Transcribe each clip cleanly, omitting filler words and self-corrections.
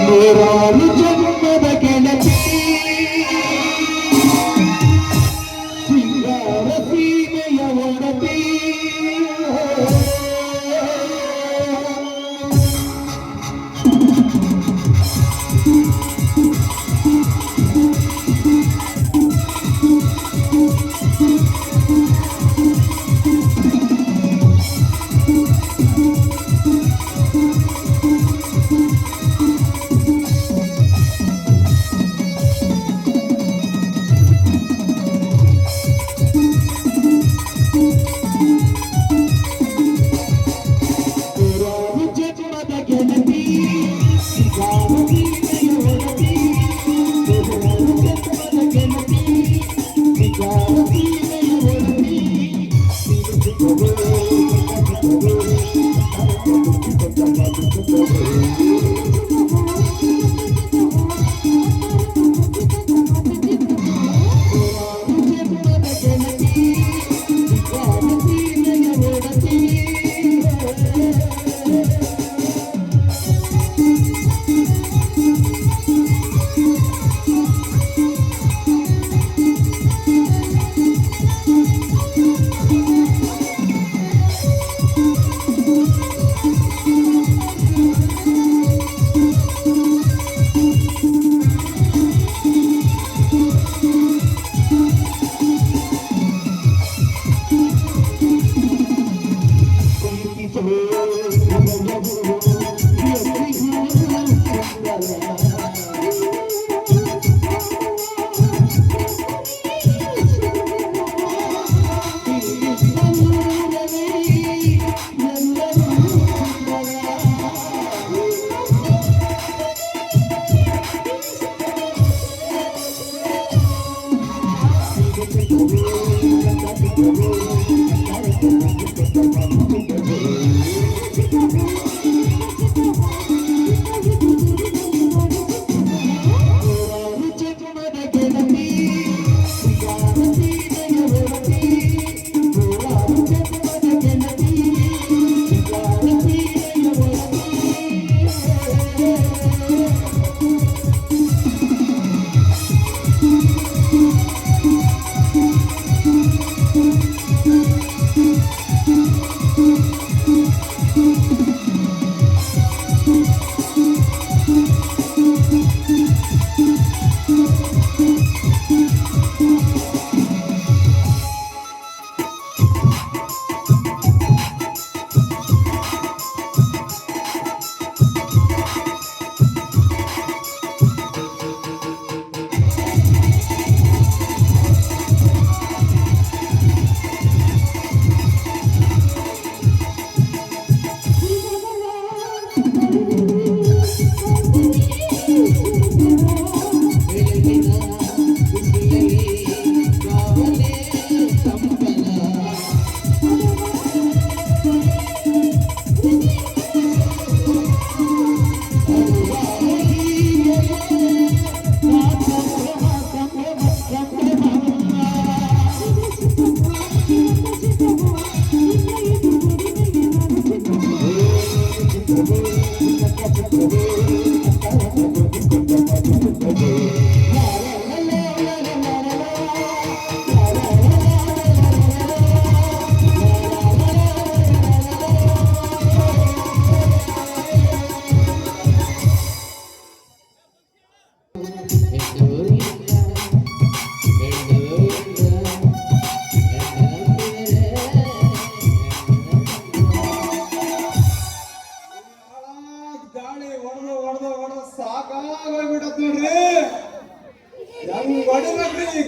ನೂರಾರು ಜನ್ಮದ ಗೆಳತಿ ಸಿಂಗಾರ ಸೀಮೆಯ ಒಡತಿ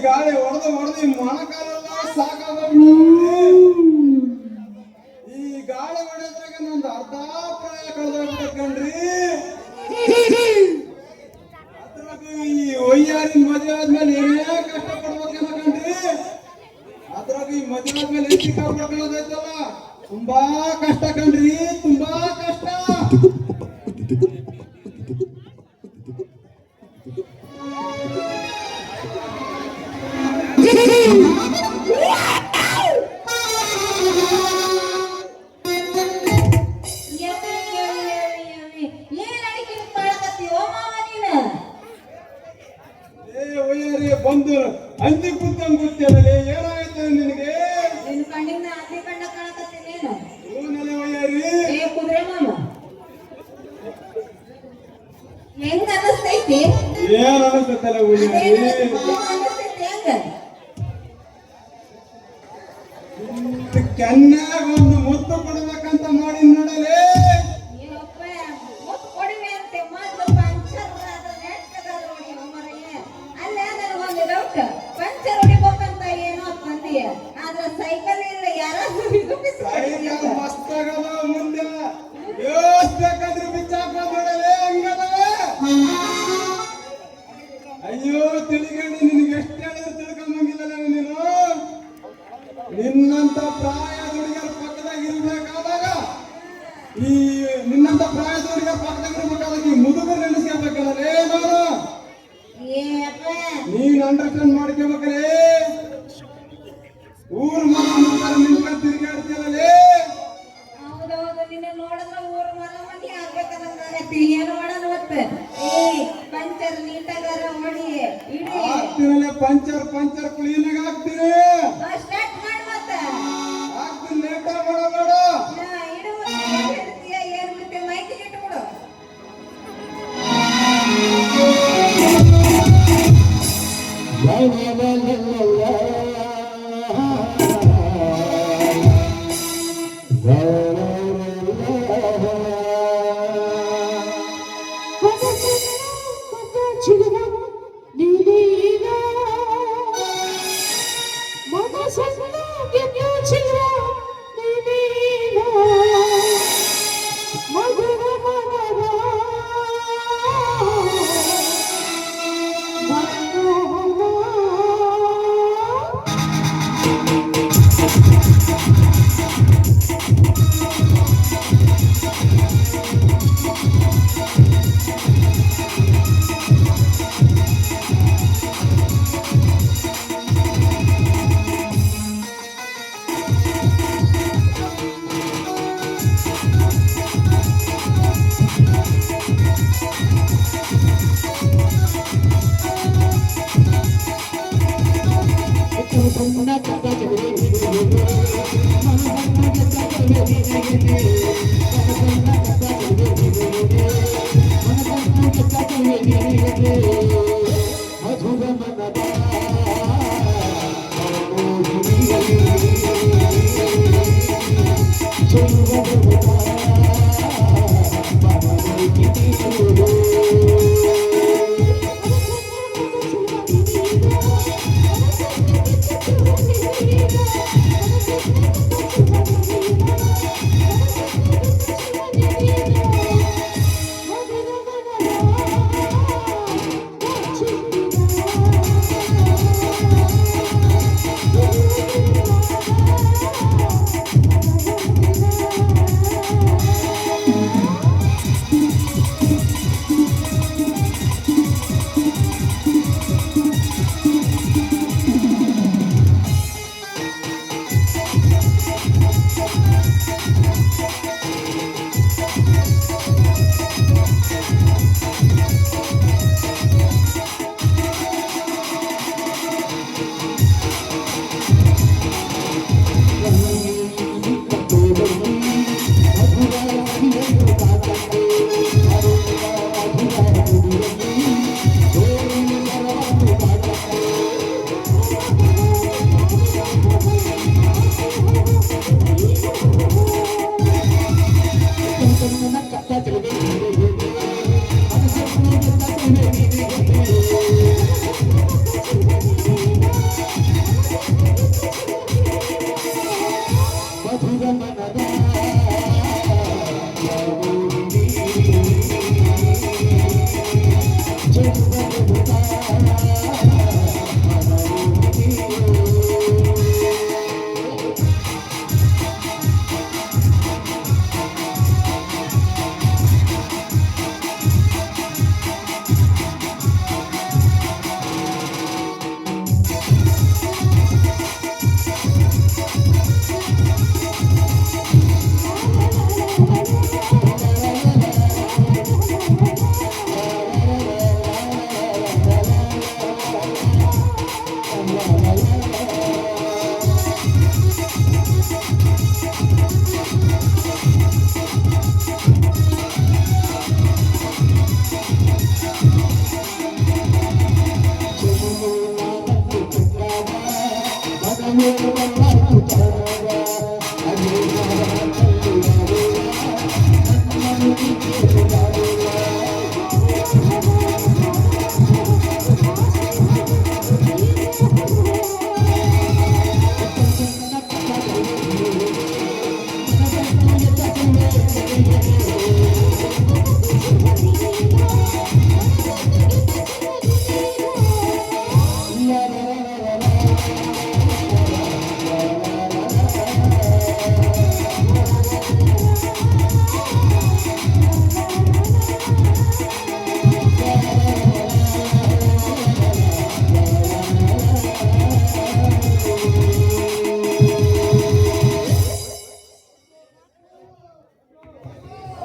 ಗಾಳಿ ಹೊಡೆದು ಮೊಣಕಾಲೆಲ್ಲ ಸಾಕಾಗೋಗ್ಬಿಡ್ರಿ. ಈ ಗಾಳಿ ಹೊಡೆದ್ರಾಗ ನಂದು ಅರ್ಧ ಪ್ರಾಯ ಕಳೆದೋಗ್ಬಿಟ್ಟೇನ್ರಿ. ಅದ್ರಾಗ ಈ ಒಯ್ಯಾರಿ ಮದುವೆ ಆದ್ಮೇಲೆ ಏನೇ ಕಷ್ಟ ಪಡ್ಬೇಕೇನ ಕಣ್ರಿ. ಅದ್ರಾಗ ಈ ಮದುವೆ ಆದ್ಮೇಲೆ ಸಿಕ್ಕಾಬಿಡ್ಕೊಳ್ಳೋದೈತಲ್ಲ, ತುಂಬಾ ಕಷ್ಟ ಕಣ್ರಿ, ತುಂಬಾ ಕಷ್ಟ. ಒಂದು ಅಂದಿ ಕುತ್ತಂಗ್ ಕೂತಿಯಲ್ಲೇ ಏನಾಯ್ತು ನಿನಗೆ? ನಿನ್ನ ಕಣ್ಣಿನ ಅತಿ ಕಂಡ ಕಾಣಕತ್ತೀನೇನು? ಇವನಲ್ಲೇ ಒಯ್ಯಾರಿ ಏ ಕುದುರೆ ಮಾಮ, ಹೆಂಗ ಅನಸ್ತೈತಿ? ಏನ್ ಅನಿಸ್ತಲ್ಲ ಒಯ್ಯಾರಿ? ಅನಸ್ತೈತಿ ಹೆಂಗ? ಕೆನ್ನಾಗ ಒಂದು ಮುತ್ತು ಕೊಡ್ಬೇಕಂತ ಮಾಡಿ ನೋಡಲೇ. ಏನಪ್ಪ ಮುತ್ತು ಕೊಡಿವೆ ಅಂತೆ ಮೊದ್ಲು ಪಂಚರ್ ನೆಟ್ಟಗಾದ ನೋಡಿ ಮರಯ್ಯ. ಅಲ್ಲೇ ನನಗೊಂದು ಡೌಟ್, ಪಂಚರ್ ಹೊಡಿಬೇಕಂತ ಏನೋ ಬಂದಿ, ಆದ್ರೆ ಸೈಕಲ್ ಇಲ್ಲ, ಯಾರಾದ್ರೂ ಇದು ಸೈಕಲ್ ಮಸ್ತ್ ಆಗದ ಮುಂದೆ ಎಷ್ಟ್ ಬೇಕಾದ್ರೂ ಬಿಚ್ಚಾಕ ನೋಡಲೇ ಹಂಗದವ. ಅಯ್ಯೋ ತಿಳಿಗಂಡಿ ನಿನಗೆ ಎಷ್ಟು ಹೇಳಿದ್ರು ತಿಳ್ಕೊಂಬಂಗಿಲ್ಲ ನೀನು. ನಿನ್ನಂತ ಪ್ರಾಯದ ಹುಡುಗಿಯರ ಪಕ್ಕದಾಗ ಇರ್ಬೇಕಾದಾಗ ನಿನ್ನಂತ ಪ್ರಾಯದ ಹುಡುಗಿಯರ ಪಕ್ಕದಾಗ ಇರ್ಬೇಕಾದಾಗ ಈ ಮುದುಗರು ನೆನೆಸ್ಕೋಬೇಕಲ್ಲೇ ನಾನು. ನೀನ್ ಅಂಡರ್ಸ್ಟ್ಯಾಂಡ್ ಮಾಡ್ಕೋಬೇಕಲೇ. ಊರ್ ಮಕ್ಕಳು ನಿಂತ್ಕೊಂಡು ತಿರುಗಾಡ್ತೀರಲ್ಲೇ. ಹೌದೌದು, ನಿನ್ನ ನೋಡಿದ್ರೆ ಊರ್ ಮನ ಮನಿ ಆಗ್ಬೇಕನ್ನಂಗಾಗತ್ತಿ. ಏನು ಮಾಡೋದು ಮತ್ತೆ? ಏ ಪಂಚರ್ ನೀಟಾಗಾರ ಹೊಡಿ, ಇಡಿ. ಆಗ್ತೀನಲ್ಲೇ ಪಂಚರ್ ಕ್ಲೀನಾಗ ಆಗ್ತೀನಿ. ಸ್ಟಾರ್ಟ್ ಮಾಡಿ ಮತ್ತೆ. ಆಗ್ತೀನಿ, ಲೇಟ್ ಮಾಡಬೇಡ. ಇಡು ಮತ್ತೆ ಏನ್ ಮತ್ತೆ ಮೈಕಿಗೆ ಇಟ್ಬಿಡು. ಮನಸ್ಸು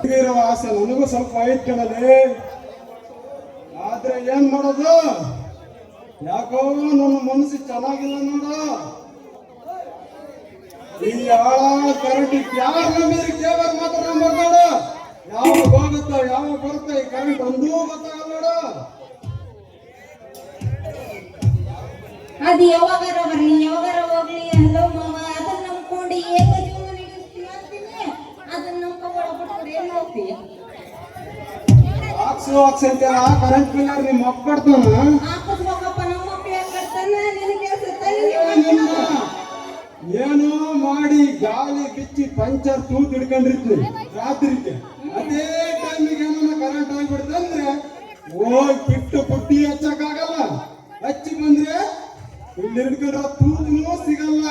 ನಿನಗೆ ಇರೋ ಆಸೆ ನನಗೂ ಸ್ವಲ್ಪ ಐತ್ ಕಣಲೆ. ಆದ್ರೆ ಏನ್ ಮಾಡೋದು, ಯಾಕೋ ನನ್ನ ಮನಸ್ಸು ಚೆನ್ನಾಗಿಲ್ಲ ನೋಡು. ಈ ಆಳ ಕರೆಂಟ್ ಯಾರ ನಂಬಿದ್ರೆ ಕೇವಲ ಮಾತ್ರ ನಂಬರ್ಬೇಡ. ಯಾವಾಗ ಹೋಗುತ್ತೋ ಯಾವಾಗ ಬರುತ್ತೋ ಈ ಕರೆಂಟ್ ಒಂದೂ ಗೊತ್ತಾಗಲ್ಲ ನೋಡು. ಅದು ಯಾವಾಗಾರ ಬರ್ಲಿ ಯಾವಾಗಾರ ಹೋಗ್ಲಿ ಹಲೋ ಮಾವ ಅದನ್ನ ನಂಬ್ಕೊಂಡು ಹೇಗೆ ಜೀವನ ನಡೆಸ್ತೀಯ ಅಂತೀನಿ. ಅದನ್ನ ನಂಬ್ಕೊಂಡು ಏನ್ ಹೋಗ್ತೀಯ ಹಾಕ್ಸು ಅಂತೆಲ್ಲ ಕರೆಂಟ್ ಬಿಲ್ ನಿಮ್ಮ ಅಪ್ಪ ಕಟ್ತಾನ. ಹಾಕಿಸ್ಬೇಕಪ್ಪ ನಮ್ಮ ಮಕ್ಕಳು ಯಾಕೆ ಕಟ್ತಾನ ನಿನಗೆ ಏನೋ ಮಾಡಿ ಗಾಳಿ ಬಿಚ್ಚಿ ಪಂಚರ್ ತೂತ್ ಹಿಡ್ಕೊಂಡಿರ್ತೀನಿ ರಾತ್ರಿಗೆ. ಅದೇ ಟೈಮಿಗೆ ಏನೋ ಕರೆಂಟ್ ಆಗಿಬಿಡ್ತಂದ್ರೆ ಹೋಗಿ ಬಿಟ್ಟು ಪುಟ್ಟಿ ಹಚ್ಚಕ್ಕಾಗಲ್ಲ. ಹಚ್ಚಿ ಬಂದ್ರೆ ಇಲ್ಲಿ ಹಿಡ್ಕೊಂಡ್ರ ತೂತನೂ ಸಿಗಲ್ಲ.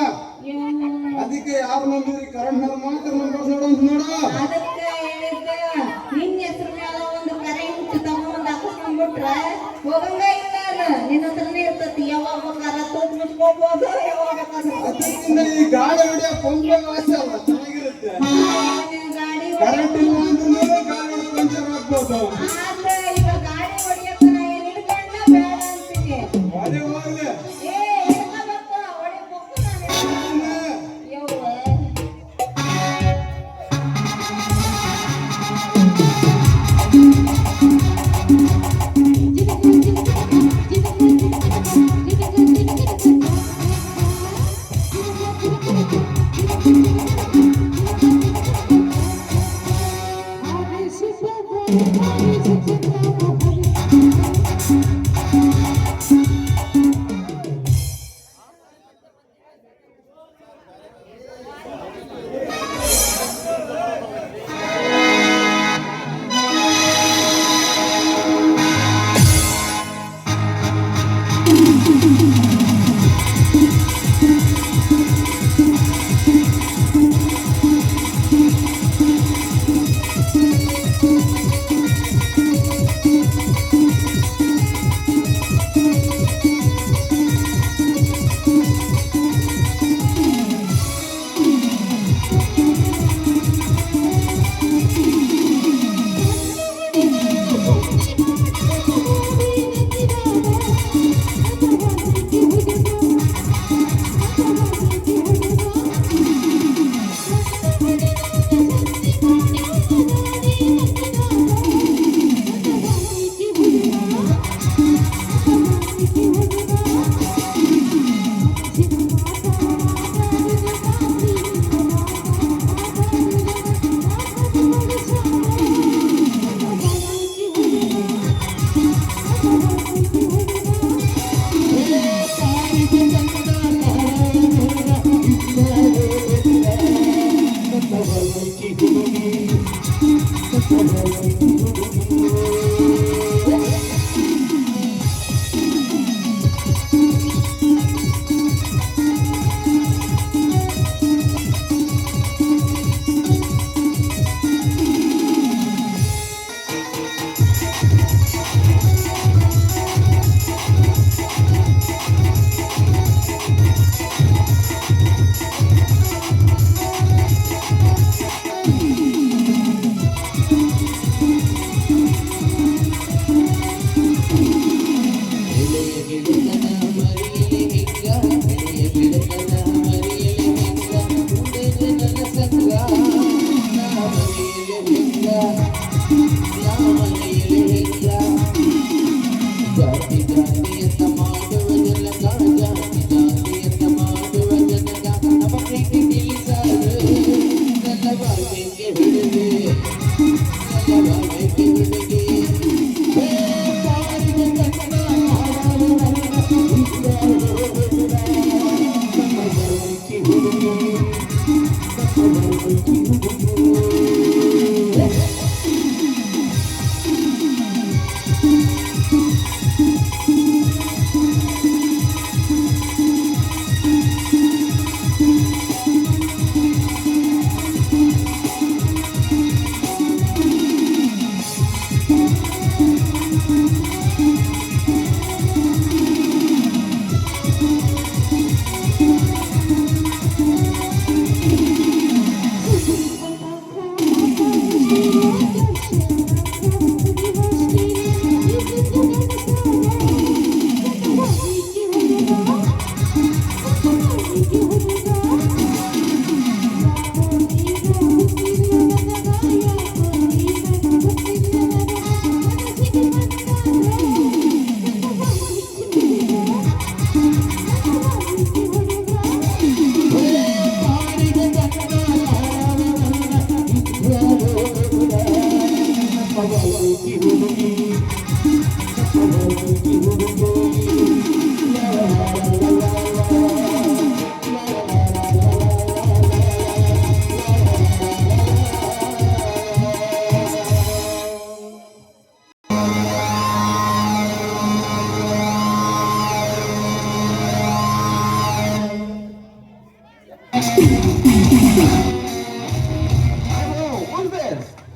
ಅದಕ್ಕೆ ಯಾರು ನಂಬಿದ್ರಿ ಕರೆಂಟ್ ಮೇಲೆ ಮಾತ್ರ ನಂಬರ್ ನೋಡು ನೋಡು. ಅದಕ್ಕೆ ಹೇಳಿದ್ದ ನಿನ್ನ ಹೆಸರು ಮೇಲೆ ಒಂದು ಕರೆಂಟ್ ತಗೊಂಡ್ ಹಾಕಿಸ್ಕೊಂಡ್ಬಿಟ್ರೆ ಹೋಗಂಗ ಇಲ್ಲ. ನಿನ್ನ ಹತ್ರನೇ ಇರ್ತತಿ. ಯಾವಾಗ ಬೇಕಾದ್ರೆ ತೂತ್ ಮುಚ್ಕೋಬಹುದು, ಯಾವಾಗ ಅದಕ್ಕಿಂತ ಈ ಗಾಳಿ ಹೊಡಿಯೋ ಕೊಂಬೆ ವಾಸ ಅಲ್ಲ ಚೆನ್ನಾಗಿರುತ್ತೆ. ಗಾಡಿ ಕರೆಂಟ್ ಇಲ್ಲ ಅಂದ್ರೆ ಗಾಳಿ ಪಂಚರ್ ಆಗ್ಬೋದು. ಆದ್ರೆ ಈಗ ಗಾಡಿ ಹೊಡಿಯಕ್ಕ ನಾ ಏನ್ ಹಿಡ್ಕೊಂಡ ಬೇಡ ಅಂತೀನಿ. ಹೊಡೆ ಹೋಗ್ಲಿ ಹಿಡ್ಕೋಬೇಕು ಹೊಡಿಬೇಕು ನಾನು ಯವ್ವ.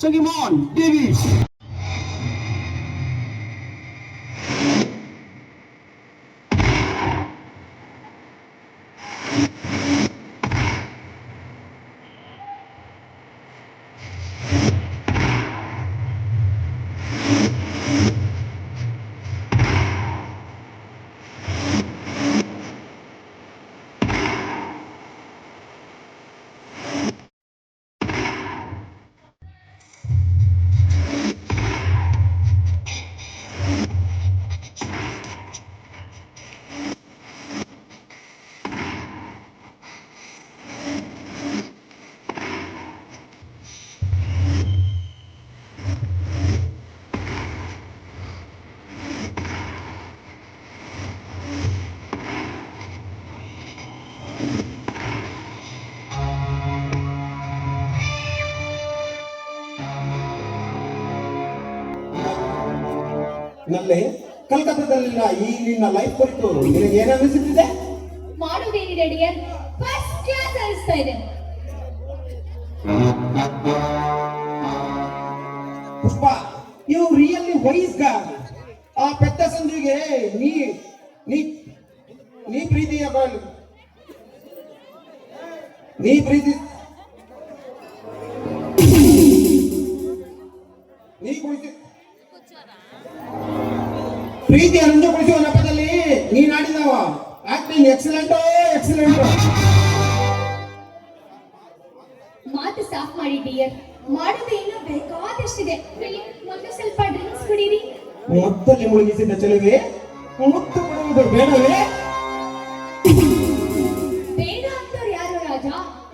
Check him on, Davis. ನಲ್ಲಿ ಕಲ್ಕತ್ತಾದಲ್ಲಿನ ಈ ನಿನ್ನ ಲೈಫ್ ಕುರಿತು ನಿನಗೆ ಏನು ಅನಿಸುತ್ತಿದೆ? ಮಾಡುವುದೇನಿದೆ ಡಿಯರ್, ಫಸ್ಟ್ ಕ್ಲಾಸ್ ಅನಿಸ್ತಾ ಇದೆ. ಪುಷ್ಪ, ಯು ರಿಯಲಿ ವೈಸ್ ಗಾಡ್. ಆ ಪೆದ್ದ ಸಂಜುಗೆ ನೀ ನೀ ನೀ ಪ್ರೀತಿಯ ಬಾಳು ನೀ ಪ್ರೀತಿ ನೀ ಕುಳಿತು ಪ್ರೀತಿ ಅನುಭವಿಸುವ ನೆಪದಲ್ಲಿ ನೀನ್ ಆಡಿದವ ಆಕ್ಟಿಂಗ್ ಎಕ್ಸಲೆಂಟ್ ಎಕ್ಸಲೆಂಟ್. ಮಾತು ಸಾಫ್ ಮಾಡಿ ಡಿಯರ್, ಮಾಡೋದು ಇನ್ನೂ ಬೇಕಾದಷ್ಟಿದೆ. ಮೊದಲು ಸ್ವಲ್ಪ ಡ್ರಿಂಕ್ಸ್ ಕುಡೀರಿ. ಮೊತ್ತಲ್ಲಿ ಮುಳುಗಿಸಿದ ಚೆಲುವೆ ಮುತ್ತು ಕೊಡುವುದು ಬೇಡವೇ? ಬೇಡ ಅಂತವ್ರು ಯಾರು ರಾಜ?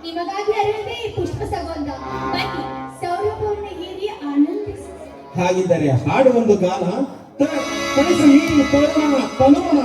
ನಿಮಗಾಗಿ ಅರಿಯದೆ ಪುಷ್ಪ ಸಗೊಂದ. ಬನ್ನಿ, ಸೌರಭವನ್ನ ಹೀರಿ ಆನಂದಿಸಿ. ಹಾಗಿದ್ದರೆ ಹಾಡು ಒಂದು ಗಾನ ಕಳಿಸು ಈ ತೋರಣ ತನುವನ.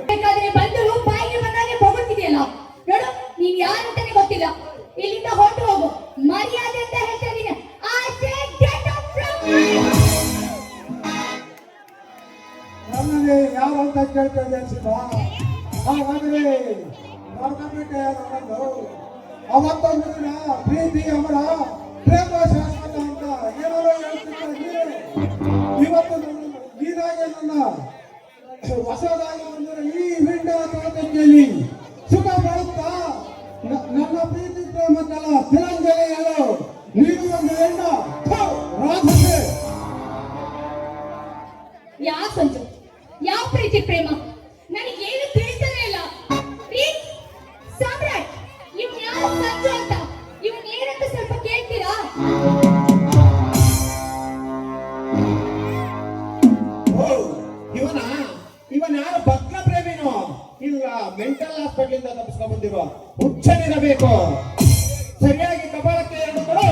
ಬೇಕಾದ್ರೆ ಬಂದರು ಬಾಯಿಗೆ ಬಂದಾಗೆ ಹೋಗುತ್ತಿದೆಯಲ್ಲ ನೋಡು, ನೀನ್ ಯಾರು ಅಂತಾನೆ ಗೊತ್ತಿಲ್ಲ. ಇಲ್ಲಿಂದ ಹೊರಟು ಹೋಗು, ಮರ್ಯಾದೆ ಅಂತ ಹೇಳ್ತಾ ಇದೀನಿ. I said get up from my ನನ್ನಲ್ಲಿ ಯಾರು ಅಂತ ಕೇಳ್ತಾ ಇದ್ದೆ ಅನ್ಸಿಲ್ಲ. ಹಾಗಾದ್ರೆ ನೋಡ್ಕೊಂಡ್ಬಿಟ್ಟೆ ನನ್ನದು. ಅವತ್ತೊಂದು ದಿನ ಪ್ರೀತಿ ಅಮರ ಪ್ರೇಮ ಶಾಶ್ವತ ಅಂತ ಏನಾರೋ ಹೇಳ್ತಿದ್ದ ನೀನೆ. ಇವತ್ತು ನೀನಾಗೆ ನನ್ನ ಹೊಸದಾಗಿ ಬಂದರೆ ಈ ವಿಂಡ ತೋಟದಲ್ಲಿ ಸುಖ ಪಡುತ್ತಾ ನನ್ನ ಪ್ರೀತಿ ಪ್ರೇಮಕ್ಕೆಲ್ಲ ತಿರಂಜಲಿ ಹೇಳು. ನೀನು ಒಂದು ಹೆಣ್ಣ ರಾಧೆ. ಯಾವ ಸಂಜು, ಯಾವ ಪ್ರೀತಿ ಪ್ರೇಮ ನನಗೆ ಏನು ತಿಳಿತಾನೆ ಇಲ್ಲ. ಪ್ಲೀಸ್ ಸಾಮ್ರಾಟ್, ಇವ್ನು ಯಾವ ಸಂಜು ಅಂತ, ಇವ್ನು ಏನಂತ ಸ್ವಲ್ಪ ಕೇಳ್ತೀರಾ? ಇವನ ಇವನ್ ಯಾರು ಭಕ್ತ ಪ್ರೇಮಿನೋ ಇಲ್ಲ ಮೆಂಟಲ್ ಹಾಸ್ಪಿಟಲ್ ಇಂದ ತಪ್ಪಿಸ್ಕೊಂಡ್ ಬಂದಿರೋ ಹುಚ್ಚನಿರಬೇಕು. ಸರಿಯಾಗಿ ಕಪಾಳಕ್ಕೆ ಎರಡು ಕೊಡು.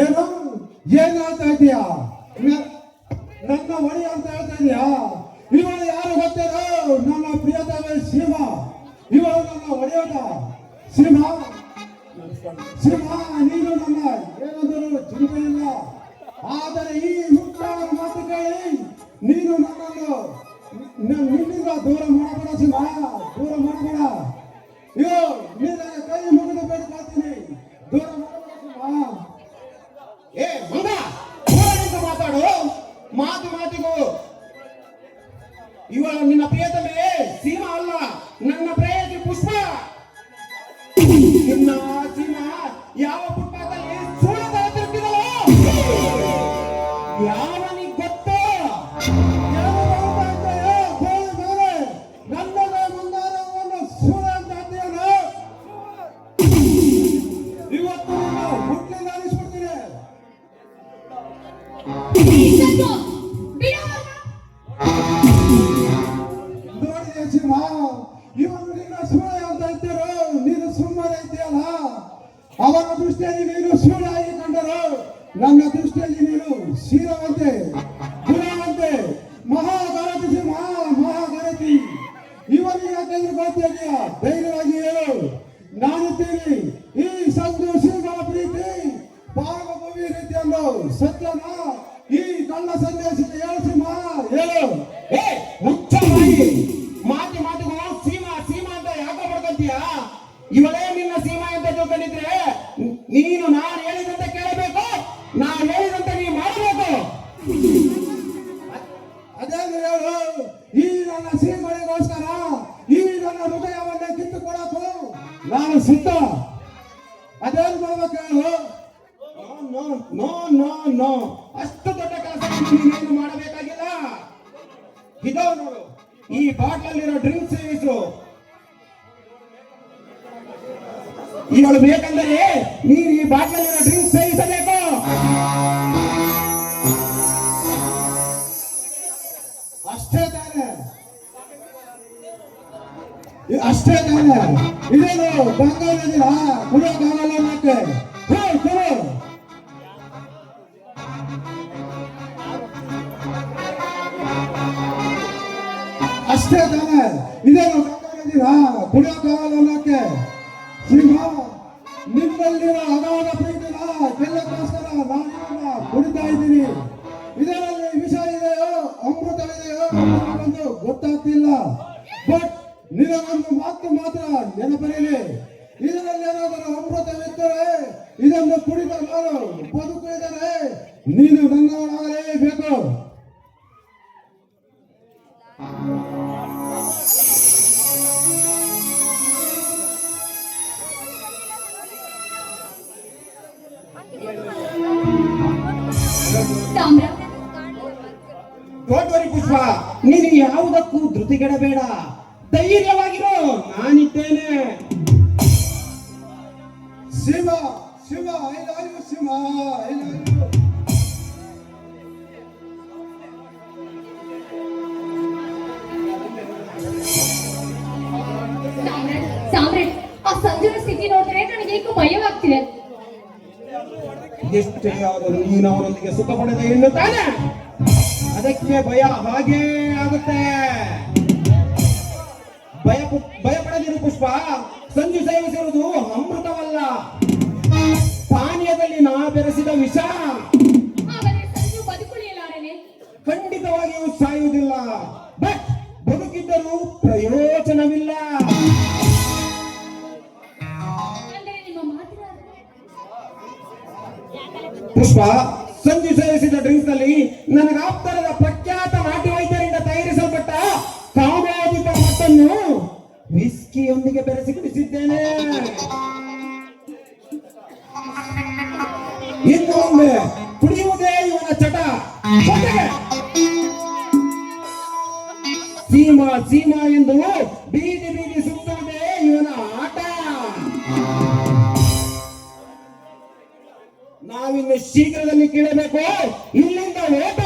ಏನು ಏನ್ ಹೇಳ್ತಾ ಇದೀಯಾ? ನನ್ನ ಒಡಿ ಅಂತ ಹೇಳ್ತಾ ಇದೀಯಾ? ಇವಳು ಯಾರು ಗೊತ್ತೇನೋ? ನನ್ನ ಪ್ರಿಯತಮೆ ಸೀಮಾ. ಇವಳು ನನ್ನ ಒಡೆಯೋದ ಸೀಮಾ. ಸೀಮಾ, ನೀನು ನನ್ನ ಏನಾದರೂ ಚಿಂತೆ ಇಲ್ಲ. ಆದರೆ ಈ ಮುಟ್ಟಾದ ಮಾತು ಕೇಳಿ ನೀನು ನನ್ನನ್ನು ನಿನ್ನಿಂದ ದೂರ ಮಾಡಬೇಡ ಸೀಮಾ, ದೂರ ಮಾಡಬೇಡ. ಅಯ್ಯೋ, ನಿನ್ನ ಕೈ ಮುಗಿದು ಬೇಡ್ಕೊಳ್ತೀನಿ, ದೂರ ಮಾಡಬೇಡ ಸೀಮಾ. ಏ ಮಗ, ದೂರದಿಂದ ಮಾತಾಡು. ಮಾತು ಮಾತಿಗೂ ಇವಳು ನಿನ್ನ ಪ್ರಿಯತಮೆ ಸೀಮಾ ಅಲ್ಲ, ನನ್ನ ಪ್ರೇಯಸಿ ಪುಷ್ಪ. ನಿನ್ನ ಸೀಮಾ ಯಾವ ಫುಟ್ಪಾತಲ್ಲಿ ಸುಳ್ಳು ತರುತ್ತಿದ್ದಳು ಯಾವನಿಗೆ ಗೊತ್ತು? ನನ್ನದ ಮಂದಾರವನ್ನು ಸುಳ್ಳು ಅಂತ ಅಂತೀಯಲ್ಲ, ಇವತ್ತು ಹುಟ್ಟಿಂದ ಅನಿಸ್ಬಿಡ್ತೀನಿ. ನೋಡಿದೆ ಸೀಮಾ, ಇವನು ನಿನ್ನ ಸುಳ್ಳು ಅಂತ ಅಂತೀರೋ, ನೀನು ಸುಮ್ಮನೆ ಇದೆಯಲ್ಲ. ಅವನ ದೃಷ್ಟಿಯಲ್ಲಿ ನೀನು ಸುಳ್ಳಾಗಿ ಕಂಡರು, ನನ್ನ ದೃಷ್ಟಿಯಲ್ಲಿ ನೀನು ಶೀಲವಂತೆ, ಗುಣವಂತೆ, ಮಹಾಗರತಿ ಸೀಮಾ, ಮಹಾಗರತಿ. ಇವನಿಗೆ ತೆಗೆದುಕೊಳ್ತೀಯ, ಧೈರ್ಯವಾಗಿ ಹೇಳು. ನಾನಿದ್ದೀನಿ. ಈ ಸಂತು ಸೀಮಾ ಪ್ರೀತಿ ಪಾರ್ವಭೂಮಿ ರೀತಿ ಅಂದು ಸತ್ಯನ ಈ ಕಳ್ಳ ಸಂದೇಶಕ್ಕೆ ಹೇಳು ಸೀಮಾ, ಹೇಳು. ಏ ಮುಚ್ಚ ಬಾಯಿ, ಮಾತಿ ಮಾತಿಗೂ ಸೀಮಾ ಸೀಮಾ ಅಂತ ಯಾಕೋ ಮಾಡ್ಕೊಂತೀಯ? ಇವಳೇ ನಿನ್ನ ಸೀಮಾ ಅಂತ ತಿಳ್ಕೊಂಡಿದ್ರೆ ನೀನು ನಾನು ಹೇಳಿದಂತೆ ಕೇಳಬೇಕು, ನಾನು ಹೇಳಿದಂತೆ ನೀ ಮಾಡಬೇಕು. ಅದೇ ಹೇಳು. ಈ ನನ್ನ ಸೀಮೆಗೋಸ್ಕರ ಈ ನನ್ನ ಹೃದಯವನ್ನೇ ಕಿತ್ತುಕೊಡಕು ನಾನು ಸಿದ್ಧ. ಅದೇನು ಮಾಡ್ಬೇಕು ಹೇಳು? ನೋ ನೋ ನೋ ನೋ, ಅಷ್ಟು ದೊಡ್ಡ ಕೆಲಸ ನೀನೇನು ಮಾಡಬೇಕಾಗಿಲ್ಲ. ಇದೋ ನೋಡು, ಈ ಬಾಟ್ಲಲ್ಲಿರೋ ಡ್ರಿಂಕ್ ಸೇವಿಸು. ಇವಳು ಬೇಕಂದರೆ ನೀನು ಈ ಬಾಟ್ಲಲ್ಲಿರೋ ಡ್ರಿಂಕ್ ಸೇವಿಸಬೇಕು. ಅಷ್ಟೇ ತಾನೆ, ಅಷ್ಟೇ ತಾನೆ. ಇದೇನು ಬಂಗಾಳಿದಿಲ್ಲ, ಕುಡಿಯೋಕ್ಕಾಗಲ್ಲ ಅನ್ನಕ್ಕೆ. ಕೊಡು. ಅಷ್ಟೇ ತಾನೆ, ಇದೇನು ಬಂಗಾಳಿದಿಲ್ಲ, ಕುಡಿಯೋಕ್ಕಾಗಲ್ಲ ಅನ್ನಕ್ಕೆ. ಸೀಮಾ, ನಿಮ್ಮಲ್ಲಿರೋ ಅಗಾಧ ಪ್ರೀತಿನ ಗೆಲ್ಲಕ್ಕೋಸ್ಕರ ನಾನು ಕುಡಿತಾ ಇದ್ದೀನಿ. ಇದರಲ್ಲಿ ವಿಷ ಇದೆಯೋ ಅಮೃತವಿದೆಯೋ ಒಂದು ಗೊತ್ತಾಗ್ತಿಲ್ಲ. ಬಟ್ ನಿನಗೊಂದು ಮಾತು ಮಾತ್ರ ನೆನಪರಿಲಿ, ಇದರಲ್ಲಿ ಏನಾದರೂ ಅಮೃತವಿದ್ದರೆ ಇದನ್ನು ಕುಡಿದ ನಾನು ಬದುಕಿದರೆ ನೀನು ನನ್ನವನಾಗಲೇಬೇಕು. ಡೋಂಟ್ ಪುಷ್ಪ, ನೀನು ಯಾವುದಕ್ಕೂ ಧೃತಿಗೆಡಬೇಡ, ಧೈರ್ಯವಾಗಿರೋ, ನಾನಿದ್ದೇನೆ. Shiva Shiva, I love you Shiva, I love you. Samrat, ಆ ಸಂಜುನ ಸ್ಥಿತಿ ನೋಡಿದ್ರೆ ನನಗೆ ಏಕೋ ಭಯವಾಗ್ತಿದೆ. ಎಷ್ಟೇ ಆದರೂ ನೀನು ಅವರೊಂದಿಗೆ ಸುಖ ಪಡೆದ ಹೆಣ್ಣು ತಾನೆ, ಅದಕ್ಕೆ ಭಯ ಹಾಗೇ ಆಗುತ್ತೆ. ಭಯಪಡದಿರು ಪುಷ್ಪ. ಸಂಜು ಸೇವಿಸಿರುವುದು ಅಮೃತವಲ್ಲ, ಪಾನೀಯದಲ್ಲಿ ನಾ ಬೆರೆಸಿದ ವಿಷ. ಹಾಗಾದ್ರೆ ಸಂಜು ಬದುಕುಳಿಯಲಾರನೆ? ಖಂಡಿತವಾಗಿಯೂ ಸಾಯುವುದಿಲ್ಲ, ಬಟ್ ಬದುಕಿದ್ದರೂ ಪ್ರಯೋಜನವಿಲ್ಲ. ಅಂದರೆ ನಿಮ್ಮ ಮಾತಿನ ಪುಷ್ಪ, ಸಂಜು ಸೇವಿಸಿದ ಡ್ರಿಂಕ್ಸ್ ನಲ್ಲಿ ನನಗೆ ಆಪ್ತರದ ಪ್ರಖ್ಯಾತ ನಾಟಿ ವೈದ್ಯರಿಂದ ತಯಾರಿಸಲ್ಪಟ್ಟ ಕಾಮೋದಿತ ಮತ್ತನ್ನು ವಿಸ್ಕಿಯೊಂದಿಗೆ ಬೆರೆಸಿ ಕುಡಿಸಿದ್ದೇನೆ. ಇನ್ನು ಒಮ್ಮೆ ಕುಡಿಯುವುದೇ ಇವನ ಚಟ. ಸೀಮಾ ಸೀಮಾ ಎಂದು ಬೀದಿ ಬೀದಿ ಸುತ್ತುವುದೇ ಇವನ ಆಟ. ನಾವಿನ್ನು ಶೀಘ್ರದಲ್ಲಿ ಕೇಳಬೇಕು. ಇಲ್ಲವೋ ಇಲ್ಲಿಂದ ಓಟ.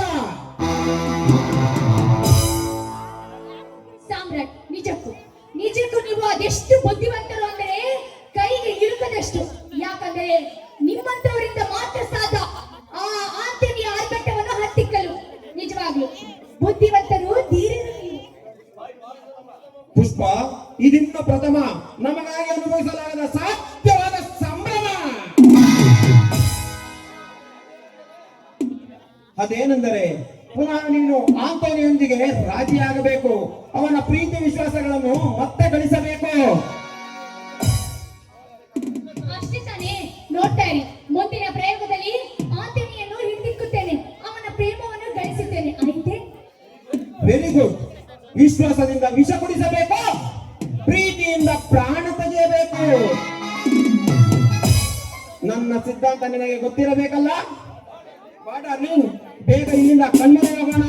ಸಾಮ್ರಾಟ್, ನಿಜಕ್ಕೂ ನೀವು ಅದೆಷ್ಟು ಬುದ್ಧಿವಂತರು ಅಂದರೆ ಕೈಗೆ ಇಳುಕದಷ್ಟು. ಯಾಕಂದ್ರೆ ನಿಮ್ಮಂತವರಿಂದ ಮಾತ್ರ ಸಾಧ್ಯ ಆ ಆಂತರ್ಯ ಆರ್ಭಟವನ್ನು ಹತ್ತಿಕ್ಕಲು. ನಿಜವಾಗ್ಲು ಬುದ್ಧಿವಂತರು, ಧೀರರು ನೀವು. ಪುಷ್ಪ, ಇದಿನ್ನ ಪ್ರಥಮ ನಮಗಾಗಿ ಅನುಭವಿಸಲಾಗದ ಸಾಧ್ಯವಾದ ಸಂಭ್ರಮ. ಅದೇನೆಂದರೆ ಪುನಃ ನೀನು ಆಂಟೋನಿಯೊಂದಿಗೆ ರಾಜಿಯಾಗಬೇಕು. ಅವನ ಪ್ರೀತಿ ವಿಶ್ವಾಸಗಳನ್ನು ಮತ್ತೆ ಗಳಿಸಬೇಕು. ಅಷ್ಟೇ ತಾನೇ? ನೋಡ್ತಾ ಇರಿ, ಮುಂದಿನ ಪ್ರಯೋಗದಲ್ಲಿ ಆಂಟೋನಿಯನ್ನು ಹಿಡಿದಿಕ್ಕುತ್ತೇನೆ, ಅವನ ಪ್ರೇಮವನ್ನು ಗಳಿಸುತ್ತೇನೆ. ಆಯ್ತೆ? Very good. ವಿಶ್ವಾಸದಿಂದ ವಿಷ ಕುಡಿಸಬೇಕು, ಪ್ರೀತಿಯಿಂದ ಪ್ರಾಣ ತೆಗೆಯಬೇಕು. ನನ್ನ ಸಿದ್ಧಾಂತ ನಿನಗೆ ಗೊತ್ತಿರಬೇಕಲ್ಲ. ನೀನು ಬೇಗ ಇಲ್ಲಿಂದ ಕಣ್ಮರೆಯಾಗೋಣ.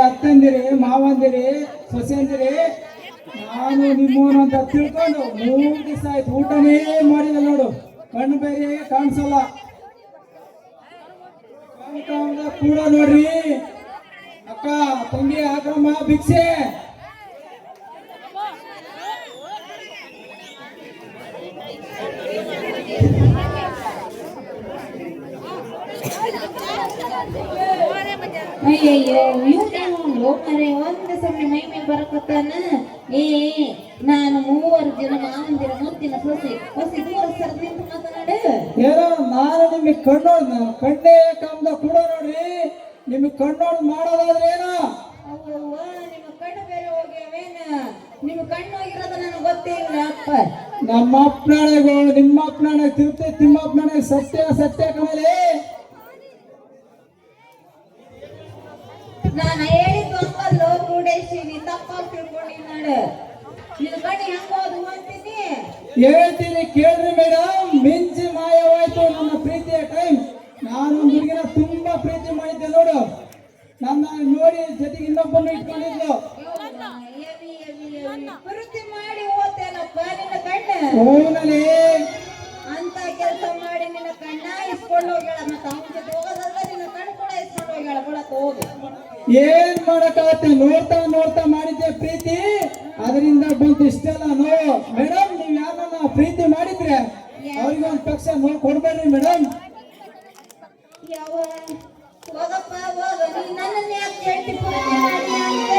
ಅಕ್ಕಂದಿರಿ ಮಾವಂದಿರಿ ಸೊಸೆಂದಿರಿ, ನಾನು ನಿಮ್ಮವನು ಅಂತ ತಿಳ್ಕೊಂಡು 3 ದಿವಸ ಆಯ್ತು ಊಟನೇ ಮಾಡಿಲ್ಲ ನೋಡು. ಕಣ್ಣು ಬೇರೆ ಕಾಣಿಸಲ್ಲ. ಕೂಡ ನೋಡ್ರಿ ಅಕ್ಕ ತಂಗಿ ಆಗ್ರಮ್ಮ ಭಿಕ್ಷೆ. ಅಯ್ಯಯ್ಯೋ ಇವನೇನು ಲೋಕರೇ ಒಂದು ಸಮಯ ಮೈ ಮೇಲೆ ಬರಕತ್ತಾನ. ನಾನು 3 ಜನ ಮಾವಂದಿರ ಮುತ್ತಿನ ಹೊಸಿ ದೂರ ಸರ್ ನಿಂತು ಮಾತನಾಡು. ಏನೋ ನಾನು ನಿಮಗೆ ಕಣ್ಣೇ ಕಾಮ್ದ ಕೂಡ ನೋಡ್ರಿ. ನಿಮಗೆ ಕಣ್ಣೋಡ್ ಮಾಡೋದಾದ್ರೆ ಏನೋ ಅವ್ವ ನಿಮ್ಮ ಕಣ್ಣು ಬೇರೆ ಹೋಗ್ಯಾವೇನ? ನಿಮ್ಮ ಕಣ್ಣು ಹೋಗಿರೋದು ನನಗೆ ಗೊತ್ತೇ ಇಲ್ಲ ಅಪ್ಪ. ನಮ್ಮ ಅಪ್ಪನಾಣೆಗೂ ನಿಮ್ಮ ಅಪ್ಪನಾಣೆ ತಿರುಪತಿ ತಿಮ್ಮಪ್ಪನಾಣೆ ಸತ್ಯ ಕಮಲೆ. ನಾನು ಹೇಳಿದ್ದು ಅಂಕಲ್ಲು ಕೂಡೇಶಿ, ನೀ ತಪ್ಪಾಗಿ ತಿಳ್ಕೊಂಡಿದ್ದಾಳೆ. ನಿನ್ನ ಕಣ್ಣು ಹೆಂಗ ಹೋದು ಅಂತೀನಿ. ಹೇಳ್ತೀನಿ ಕೇಳ್ರಿ ಮೇಡಮ್. ಮಿಂಚಿ ಮಾಯವಾಯ್ತು ನನ್ನ ಪ್ರೀತಿಯ ಟೈಮ್. ನಾನು ಹುಡುಗಿನ ತುಂಬಾ ಪ್ರೀತಿ ಮಾಡಿದ್ದೆ ನೋಡು. ನನ್ನ ನೋಡಿ ಜೊತೆಗೆ ಇನ್ನೊಬ್ಬನ್ನು ಇಟ್ಕೊಂಡಿದ್ಲು. ವೃತ್ತಿ ಮಾಡಿ ಓದ್ತೇನಪ್ಪ ನಿನ್ನ ಕಣ್ಣು. ಹೌನಲ್ಲಿ ಅಂತ ಕೆಲಸ ಮಾಡಿ ನಿನ್ನ ಕಣ್ಣ ಇಸ್ಕೊಂಡು ಹೋಗ್ಯಾಳ. ಮತ್ತೆ ಅವನ ಜೊತೆ ಹೋಗೋದಲ್ಲ, ನಿನ್ನ ಕಣ್ಣು ಕೂಡ ಇಸ್ಕೊಂಡು ಹೋಗ್ಯಾಳ. ಬಿಡಕ್ ಹೋಗು. ಏನ್ ಮಾಡಕ್ಕಾಗತ್ತೆ? ನೋಡ್ತಾ ಮಾಡಿದ್ದೆ ಪ್ರೀತಿ, ಅದರಿಂದ ಬಂತು ಇಷ್ಟೆಲ್ಲ ನೋವು. ಮೇಡಮ್ ನೀವ್ ಯಾರನ್ನ ಪ್ರೀತಿ ಮಾಡಿದ್ರೆ ಅವ್ರಿಗೆ ಒಂದ್ ಪಕ್ಷ ಕೊಡ್ಬೇಡ್ರಿ ಮೇಡಮ್. ಹೋಗಪ್ಪ ಹೋಗ. ನೀ ನನ್ನನ್ನ ಯಾಕೆ ಹೇಳ್ತಿ ಪೂರ್ತಿ ಮಾಡಿ ಅಂತ?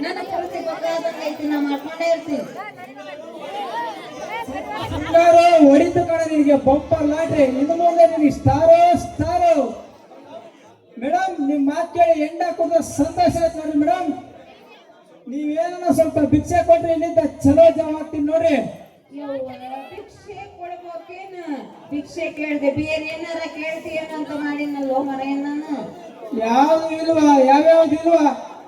ನನ್ನ ಪೂರ್ತಿ ಬೇಕಾದಂಗೈತಿ, ನಾ ಮಾಡ್ಕೊಂಡೇ ಇರ್ತೀನಿ. ಹೊಡಿತು ಕಣ ನಿನಗೆ ಬಂಪರ್ ಲಾಟ್ರಿ. ಇನ್ನು ಮುಂದೆ ನಿನಗೆ ಸ್ಟಾರು. ಮೇಡಮ್ ನಿಮ್ ಮಾತು ಕೇಳಿ ಎಂಡ ಕೊಡೋ ಸಂತೋಷ ಆಯ್ತು ನೋಡಿ ಮೇಡಮ್. ನೀವೇನ ಸ್ವಲ್ಪ ಭಿಕ್ಷೆ ಕೊಟ್ರಿ ಇಲ್ಲಿಂದ ಚಲೋ ಜಾವ ಆಗ್ತೀನಿ ನೋಡ್ರಿ. ಭಿಕ್ಷೆ ಕೊಡ್ಬೇಕೇನು? ಭಿಕ್ಷೆ ಕೇಳ್ದೆ ಬೇರೆ ಏನಾರ ಕೇಳ್ತೀಯೇನಂತ ಮಾಡಿನಲ್ಲೋ ಮರೆಯ ನಾನು. ಯಾವ್ದು ಇಲ್ವಾ? ಯಾವ್ಯಾವ್ದು ಇಲ್ವಾ?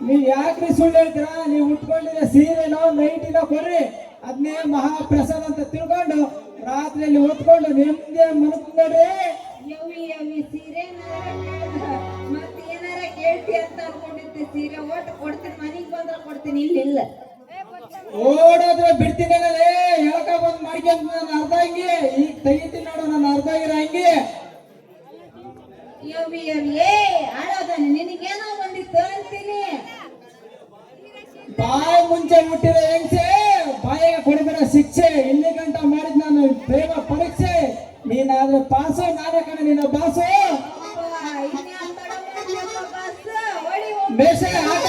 ನೀವ್ ಯಾಕ್ರಿ ಸುಳ್ಳು ಹೇಳ್ತೀರಾ? ನೀವು ಉಟ್ಕೊಂಡಿದ್ರೆ ಸೀರೆನೋ ನೈಟಿನೋ ಕೊಡ್ರಿ, ಅದನ್ನೇ ಮಹಾಪ್ರಸಾದ ಅಂತ ತಿಳ್ಕೊಂಡು ರಾತ್ರಿಯಲ್ಲಿ ಹೊತ್ಕೊಂಡು ನೆಮ್ಮದಿ ಮನಸ್ಕೊಂಡ್ರಿ. ಯವಿ ಸೀರೆ ಮತ್ತೆ ಏನಾರ ಕೇಳ್ತಿ ಅಂತ ಅನ್ಕೊಂಡಿದ್ದೆ. ಸೀರೆ ಒಟ್ಟು ಕೊಡ್ತೀನಿ, ಮನೆಗೆ ಬಂದ್ರೆ ಕೊಡ್ತೀನಿ, ಇಲ್ಲ ಓಡೋದ್ರೆ ಬಿಡ್ತೀನಿ. ಎಳಕ ಬಂದ್ ಮಾಡ್ಕೊಂತ ನಾನು ಅರ್ಧ ಹಂಗೆ ಈಗ ತೆಗಿತೀನಿ ನೋಡು. ನಾನು ಅರ್ಧ ಆಗಿರ ಹಂಗೆ ಯವಿ ಆಡೋದಾನೆ. ನಿನಗೇನೋ ಬಂದಿತ್ತು ಅಂತೀನಿ. ಬಾಯಿ ಮುಂಚೆ ಮುಟ್ಟಿರೋ ಹೆಂಗ್ಸೆ ಬಾಯಿಗೆ ಕೊಡಬೇಡ ಶಿಕ್ಷೆ. ಇಲ್ಲಿ ಗಂಟ ಮಾಡಿದ್ ನಾನು ಪ್ರೇಮ ಪರೀಕ್ಷೆ. ನೀನಾದ್ರೆ ಪಾಸು, ನಾನೇ ಕಣ ನಿನ್ನ ಬಾಸು. ಬೇಸ ಆಟ